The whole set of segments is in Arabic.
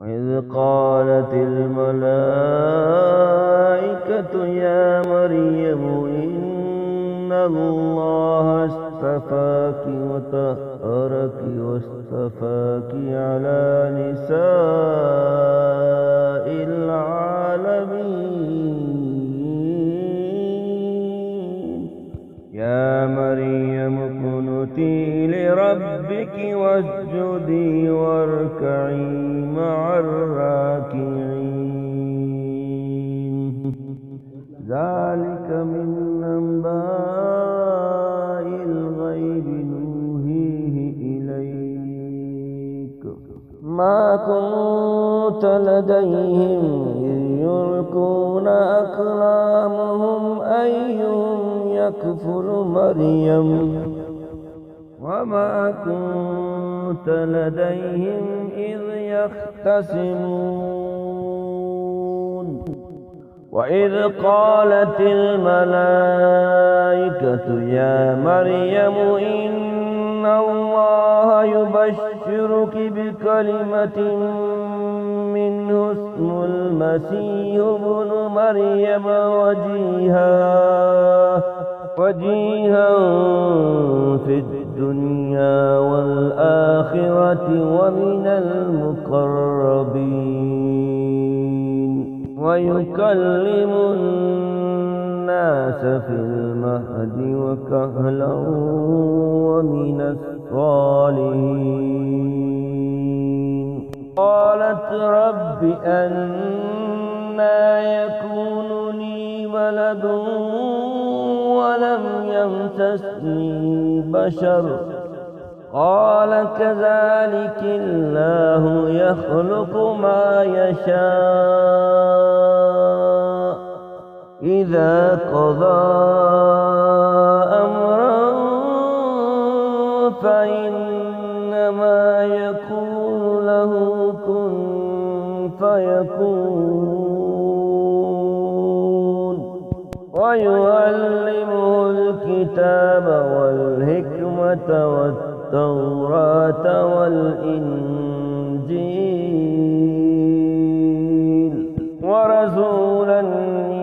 وإذ قالت الملائكة يا مريم إن الله اصطفاك وطهرك واصطفاك على نساء العالمين يا مريم اقنتي لربك واسجدي واركعي مع الراكعين ذلك من أنباء الغيب نوحيه إليك ما كنت لديهم إذ يلقون أقلامهم أيهم يكفل مريم وما كنت لديهم إذ يختصمون وإذ قالت الملائكة يا مريم إن الله يبشرك بكلمة منه اسمه المسيح ابن مريم وجيها في الدنيا والآخرة ومن المقربين ويكلم الناس في المهد وكهلا ومن الصالحين قالت رب أنى يكون لي ولد ولم يمسسني بشر قال كذلك الله يخلق ما يشاء إذا قضى أمرا فإنما يقول له كن فيكون ويعلمه الكتاب والحكمة والتوراة والإنجيل ورسولا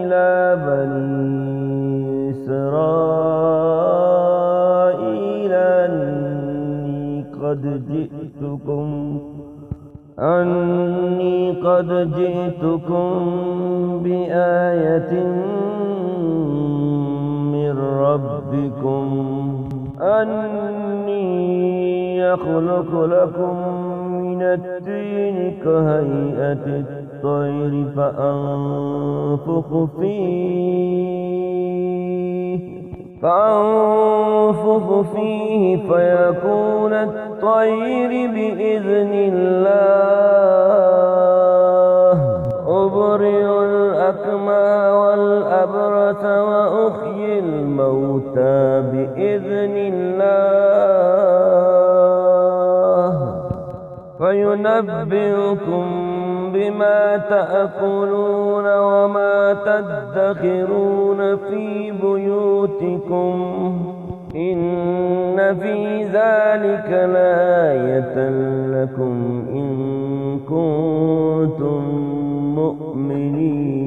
إلى بني إسرائيل أني قد جئتكم بآية من ربكم أني يخلق لكم من الطين كهيئة الطير فأنفخ فيه فيكون الطير بإذن الله أبرئ الأكمى والأبرص وأحيي الموتى بإذن الله فينبئكم بما تأكلون وما تدخرون في بيوتكم إن في ذلك لآية لكم إن كنتم مؤمنين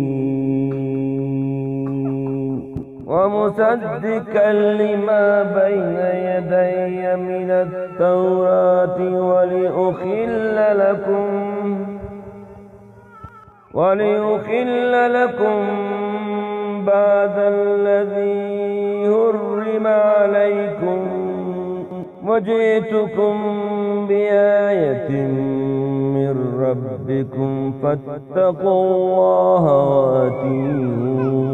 ومصدقا لما بين يدي من التوراة ولأحل لكم بعد الذي حرم عليكم وجئتكم بآية من ربكم فاتقوا الله وأطيعون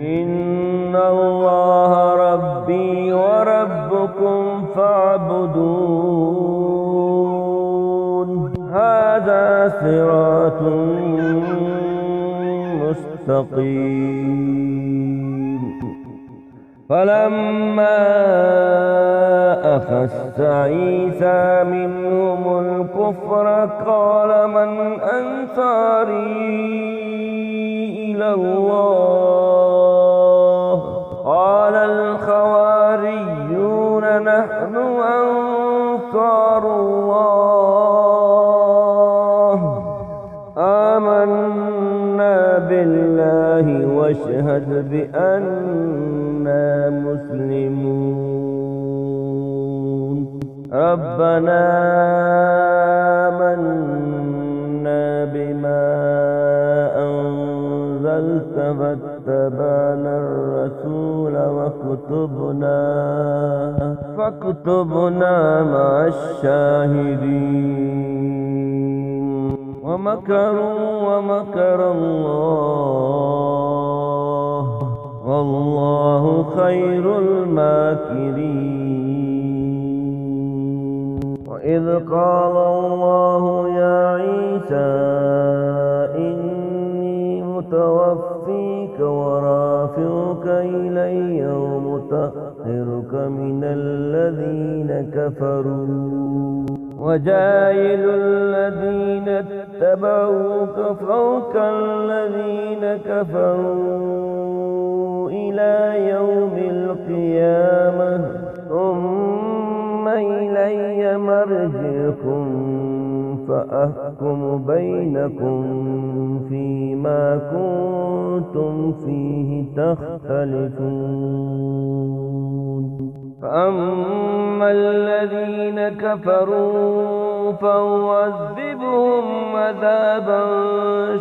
إن الله ربي وربكم فاعبدون هذا صراط مستقيم فلما أخس عيسى منهم الكفر قال من أنصاري إلى الله قال الحواريون نحن أنصار الله واشهد بأننا مسلمون. ربنا آمنا بما أنزلت فاتبعنا الرسول فاكتبنا مع الشاهدين. ومكروا ومكر الله والله خير الماكرين. وإذ قال الله يا عيسى إني متوفيك ورافعك إلي ومطهرك من الذين كفروا وجاعل الذين اتبعوك فوق الذين كفروا إلى يوم القيامة ثم إلي مرجعكم فأحكم بينكم فيما كنتم فيه تختلفون. فأما الذين كفروا فأعذبهم عذابا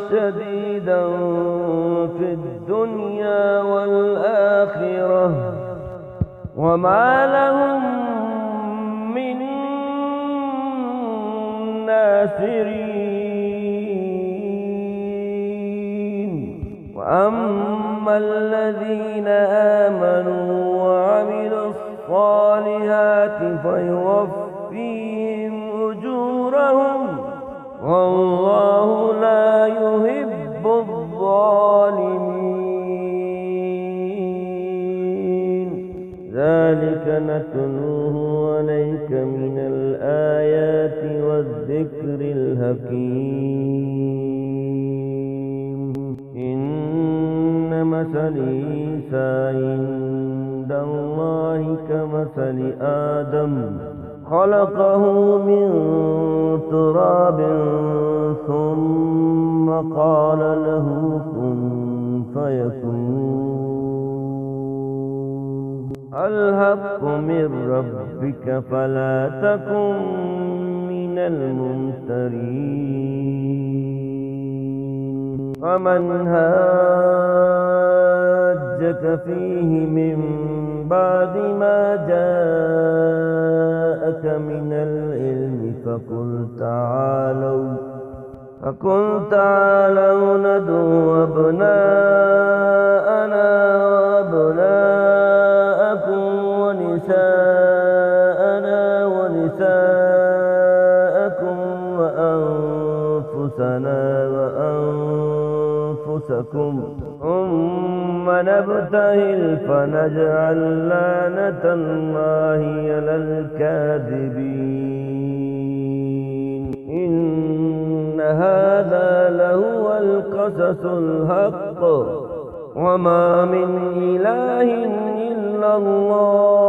شديدا في الدنيا والآخرة وما لهم من ناصرين. وأما الذين آمنوا وعملوا الصالحات فيوفيهم أجورهم والله لا يحب الظالمين. ذلك نتلوه عليك من الآيات والذكر الحكيم. إن مثل عيسى عند الله كمثل آدم خلقه من تراب ثم قال له كن فيكون. الحق من ربك فلا تكن من الممترين. ومن هاجك فيه من بعد ما جاءك من العلم فقل تعالوا ندعو أبناءنا وأبناءكم ونساءنا ونساءكم وأنفسنا وأنفسكم ثم نبتهل فنجعل لعنة الله على الكاذبين. إن هذا لهو القصص الحق وما من إله إلا الله